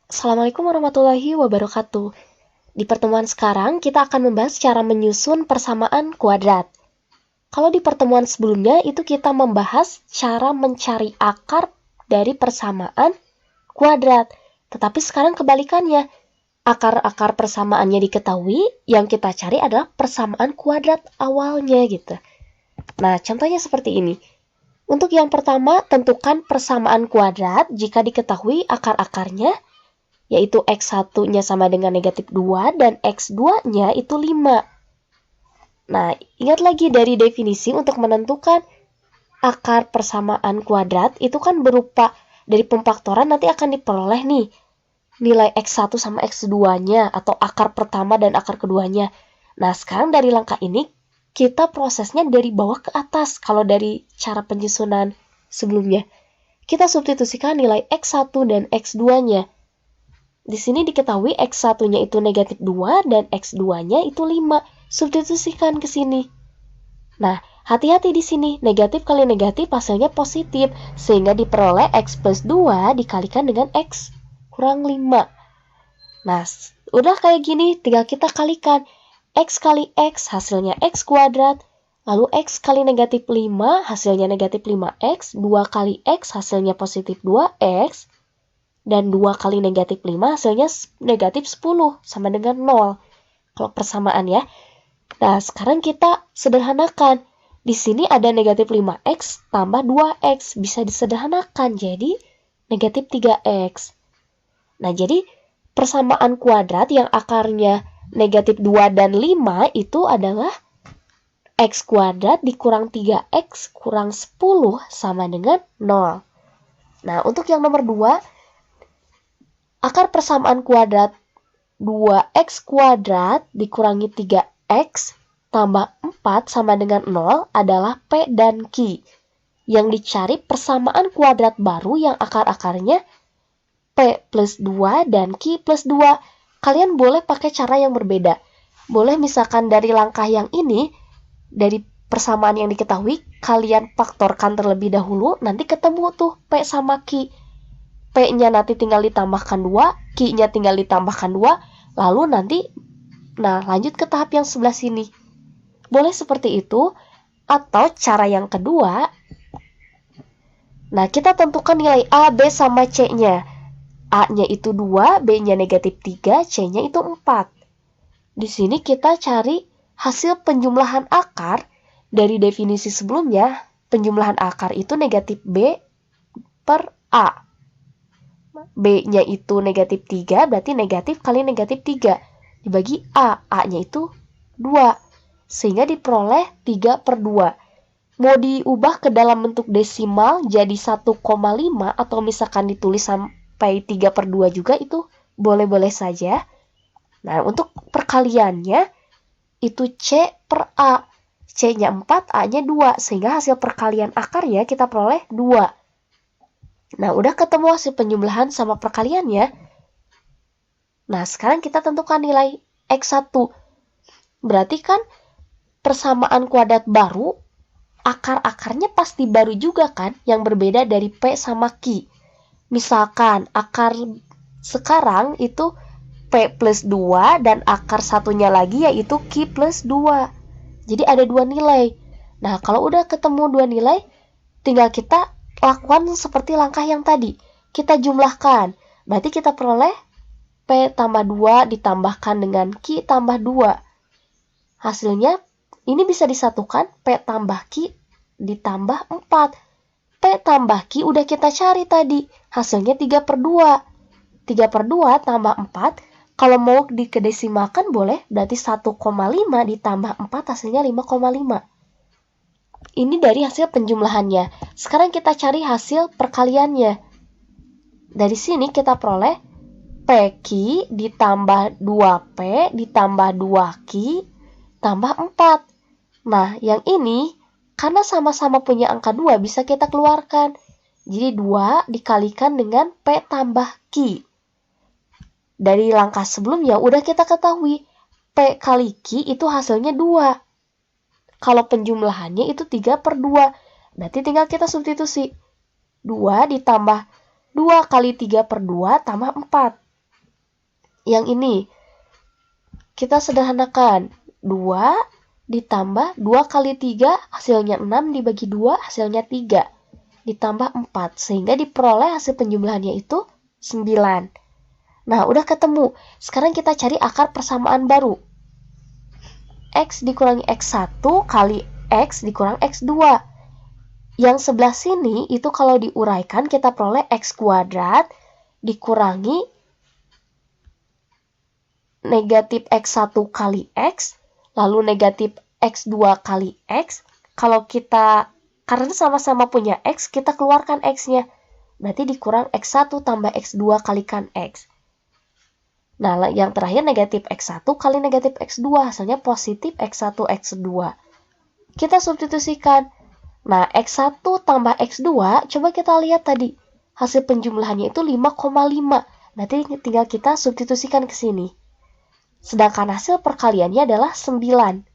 Assalamualaikum warahmatullahi wabarakatuh. Di pertemuan sekarang, kita akan membahas cara menyusun persamaan kuadrat. Kalau di pertemuan sebelumnya, itu kita membahas cara mencari akar dari persamaan kuadrat. Tetapi sekarang kebalikannya. Akar-akar persamaannya diketahui, yang kita cari adalah persamaan kuadrat awalnya gitu. Nah, contohnya seperti ini. Untuk yang pertama, tentukan persamaan kuadrat jika diketahui akar-akarnya, yaitu X1-nya sama dengan negatif 2 dan X2-nya itu 5. Nah, ingat lagi dari definisi untuk menentukan akar persamaan kuadrat itu kan berupa dari pemfaktoran nanti akan diperoleh nih nilai X1 sama X2-nya atau akar pertama dan akar keduanya. Nah, sekarang dari langkah ini kita prosesnya dari bawah ke atas kalau dari cara penyusunan sebelumnya. Kita substitusikan nilai X1 dan X2-nya. Di sini diketahui X1-nya itu negatif 2 dan X2-nya itu 5. Substitusikan ke sini. Nah, hati-hati di sini. Negatif kali negatif hasilnya positif. Sehingga diperoleh X plus 2 dikalikan dengan X kurang 5. Nah, udah kayak gini tinggal kita kalikan. X kali X hasilnya X kuadrat. Lalu X kali negatif 5 hasilnya negatif 5X. 2 kali X hasilnya positif 2X. Dan 2 kali negatif 5 hasilnya negatif 10 sama dengan 0. Kalau persamaan ya. Nah, sekarang kita sederhanakan. Di sini ada negatif 5X tambah 2X. Bisa disederhanakan jadi negatif 3X. Nah, jadi persamaan kuadrat yang akarnya negatif 2 dan 5 itu adalah X kuadrat dikurang 3X kurang 10 sama dengan 0. Nah, untuk yang nomor 2, akar persamaan kuadrat 2x kuadrat dikurangi 3x tambah 4 sama dengan 0 adalah P dan Q. Yang dicari persamaan kuadrat baru yang akar-akarnya P plus 2 dan Q plus 2. Kalian boleh pakai cara yang berbeda. Boleh misalkan dari langkah yang ini, dari persamaan yang diketahui, kalian faktorkan terlebih dahulu, nanti ketemu tuh P sama Q. P-nya nanti tinggal ditambahkan 2, Q-nya tinggal ditambahkan 2, lalu nanti lanjut ke tahap yang sebelah sini. Boleh seperti itu, atau cara yang kedua, kita tentukan nilai A, B, sama C-nya. A-nya itu 2, B-nya negatif 3, C-nya itu 4. Di sini kita cari hasil penjumlahan akar dari definisi sebelumnya. Penjumlahan akar itu negatif B per A. B-nya itu negatif 3, berarti negatif kali negatif 3. Dibagi A, A-nya itu 2. Sehingga diperoleh 3 per 2. Mau diubah ke dalam bentuk desimal jadi 1,5 atau misalkan ditulis sampai 3 per 2 juga itu boleh-boleh saja. Nah, untuk perkaliannya itu C per A. C-nya 4, A-nya 2. Sehingga hasil perkalian akarnya kita peroleh 2. Nah, udah ketemu hasil penjumlahan sama perkaliannya. Nah, sekarang kita tentukan nilai X1. Berarti kan persamaan kuadrat baru, akar-akarnya pasti baru juga kan, yang berbeda dari P sama Q. Misalkan akar sekarang itu P plus 2 dan akar satunya lagi yaitu Q plus 2. Jadi ada 2 nilai. Nah, kalau udah ketemu 2 nilai, tinggal kita lakukan seperti langkah yang tadi. Kita jumlahkan. Berarti kita peroleh P tambah 2 ditambahkan dengan Q tambah 2. Hasilnya ini bisa disatukan P tambah Q ditambah 4. P tambah Q udah kita cari tadi. Hasilnya 3 per 2. 3 per 2 tambah 4. Kalau mau dikedesimalkan boleh. Berarti 1,5 ditambah 4 hasilnya 5,5. Ini dari hasil penjumlahannya. Sekarang kita cari hasil perkaliannya. Dari sini kita peroleh PQ ditambah 2P ditambah 2Q tambah 4. Nah, yang ini karena sama-sama punya angka 2 bisa kita keluarkan. Jadi 2 dikalikan dengan P tambah Q. Dari langkah sebelumnya udah kita ketahui P kali Q itu hasilnya 2. Kalau penjumlahannya itu 3 per 2. Berarti tinggal kita substitusi. 2 ditambah 2 kali 3 per 2 tambah 4. yang ini. Kita sederhanakan. 2 ditambah 2 kali 3 hasilnya 6 dibagi 2 hasilnya 3. Ditambah 4. Sehingga diperoleh hasil penjumlahannya itu 9. Nah, udah ketemu. Sekarang kita cari akar persamaan baru. X dikurangi X1 kali X dikurang X2. Yang sebelah sini itu kalau diuraikan kita peroleh X kuadrat dikurangi negatif X1 kali X, lalu negatif X2 kali X. Karena sama-sama punya X, kita keluarkan X-nya. Berarti dikurang X1 tambah X2 kalikan X. Nah, yang terakhir negatif X1 kali negatif X2, hasilnya positif X1 X2. Kita substitusikan. Nah, X1 tambah X2, coba kita lihat tadi. Hasil penjumlahannya itu 5,5. Berarti tinggal kita substitusikan ke sini. Sedangkan hasil perkaliannya adalah 9.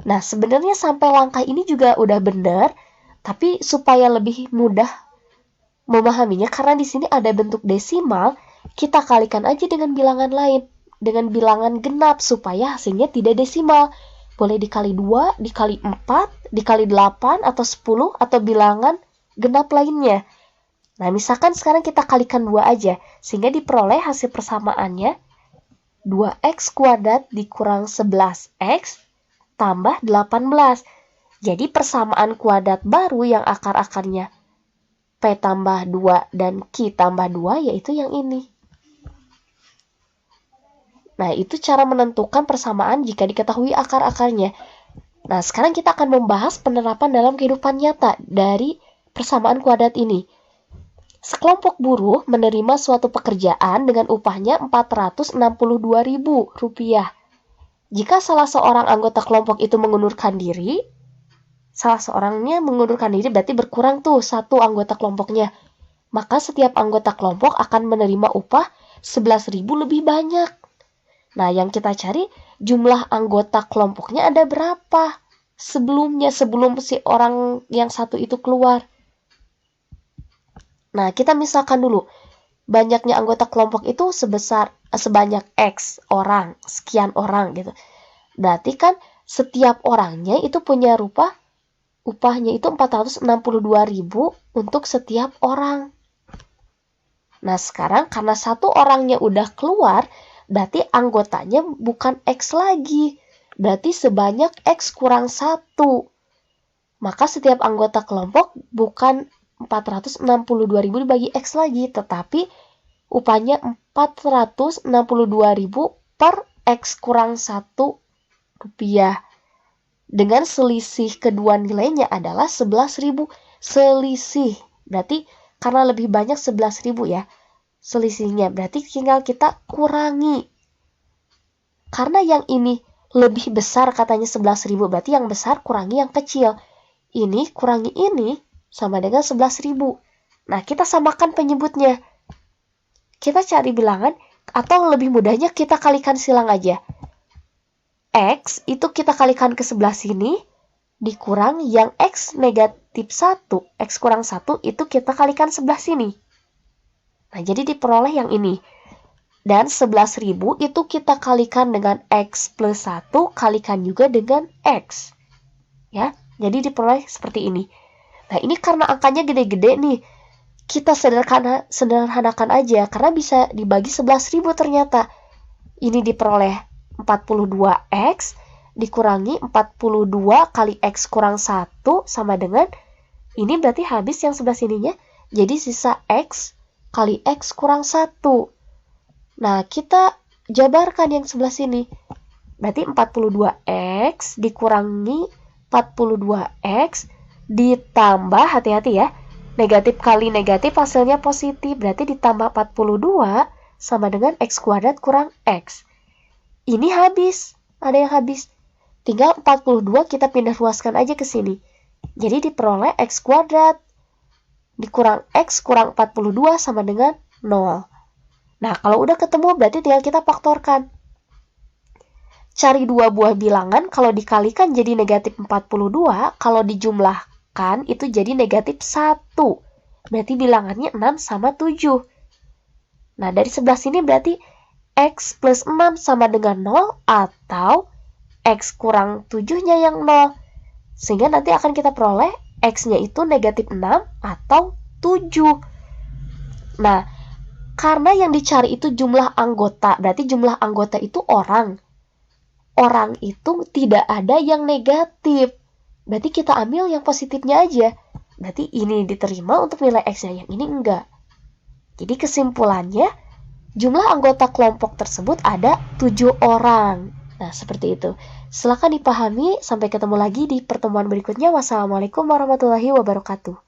Nah, sebenarnya sampai langkah ini juga udah benar, tapi supaya lebih mudah memahaminya, karena di sini ada bentuk desimal, kita kalikan aja dengan bilangan lain, dengan bilangan genap, supaya hasilnya tidak desimal. Boleh dikali 2, dikali 4, dikali 8, atau 10, atau bilangan genap lainnya. Nah, misalkan sekarang kita kalikan 2 aja, sehingga diperoleh hasil persamaannya 2x kuadrat dikurang 11x tambah 18. Jadi persamaan kuadrat baru yang akar-akarnya P tambah 2 dan Q tambah 2 yaitu yang ini. Nah, itu cara menentukan persamaan jika diketahui akar-akarnya. Nah, sekarang kita akan membahas penerapan dalam kehidupan nyata dari persamaan kuadrat ini. Sekelompok buruh menerima suatu pekerjaan dengan upahnya Rp462.000. Jika salah seorang anggota kelompok itu mengundurkan diri, salah seorangnya mengundurkan diri berarti berkurang tuh satu anggota kelompoknya. Maka setiap anggota kelompok akan menerima upah 11.000 lebih banyak. Nah, yang kita cari jumlah anggota kelompoknya ada berapa sebelum si orang yang satu itu keluar. Nah, kita misalkan dulu, banyaknya anggota kelompok itu sebanyak X orang, sekian orang gitu. Berarti kan setiap orangnya itu punya upahnya itu 462.000 untuk setiap orang. Nah, sekarang karena satu orangnya udah keluar, berarti anggotanya bukan X lagi. Berarti sebanyak X kurang 1. Maka setiap anggota kelompok bukan 462.000 dibagi X lagi, tetapi upahnya 462.000 per X kurang 1 rupiah. Dengan selisih kedua nilainya adalah 11.000. Selisih, berarti karena lebih banyak 11.000 ya selisihnya, berarti tinggal kita kurangi. Karena yang ini lebih besar katanya 11.000, berarti yang besar kurangi yang kecil. Ini kurangi ini sama dengan 11.000. Nah, kita samakan penyebutnya. Kita cari bilangan, atau lebih mudahnya kita kalikan silang aja. X itu kita kalikan ke sebelah sini, dikurang yang X negatif 1, X kurang 1 itu kita kalikan sebelah sini. Nah, jadi diperoleh yang ini. Dan 11.000 itu kita kalikan dengan X plus 1, kalikan juga dengan X. Ya, jadi diperoleh seperti ini. Nah, ini karena angkanya gede-gede nih, kita sederhanakan aja, karena bisa dibagi 11.000 ternyata. Ini diperoleh 42X, dikurangi 42 kali X kurang 1, sama dengan, ini berarti habis yang sebelah sininya, jadi sisa X kali X kurang 1. Nah, kita jabarkan yang sebelah sini. Berarti 42X dikurangi 42X, ditambah, hati-hati ya, negatif kali negatif hasilnya positif, berarti ditambah 42 sama dengan X kuadrat kurang X. Ini habis, ada yang habis. Tinggal 42 kita pindah ruaskan aja ke sini. Jadi diperoleh X kuadrat dikurang X kurang 42 sama dengan 0. Nah, kalau udah ketemu berarti tinggal kita faktorkan. Cari dua buah bilangan, kalau dikalikan jadi negatif 42, kalau dijumlahkan itu jadi negatif 1. Berarti bilangannya 6 sama 7. Nah, dari sebelah sini berarti X plus 6 sama dengan 0 atau X kurang 7-nya yang 0. Sehingga nanti akan kita peroleh X-nya itu negatif 6 atau 7. Nah, karena yang dicari itu jumlah anggota, berarti jumlah anggota itu orang. Orang itu tidak ada yang negatif. Berarti kita ambil yang positifnya aja. Berarti ini diterima untuk nilai X-nya, yang ini enggak. Jadi kesimpulannya, jumlah anggota kelompok tersebut ada 7 orang. Nah, seperti itu. Silakan dipahami. Sampai ketemu lagi di pertemuan berikutnya. Wassalamualaikum warahmatullahi wabarakatuh.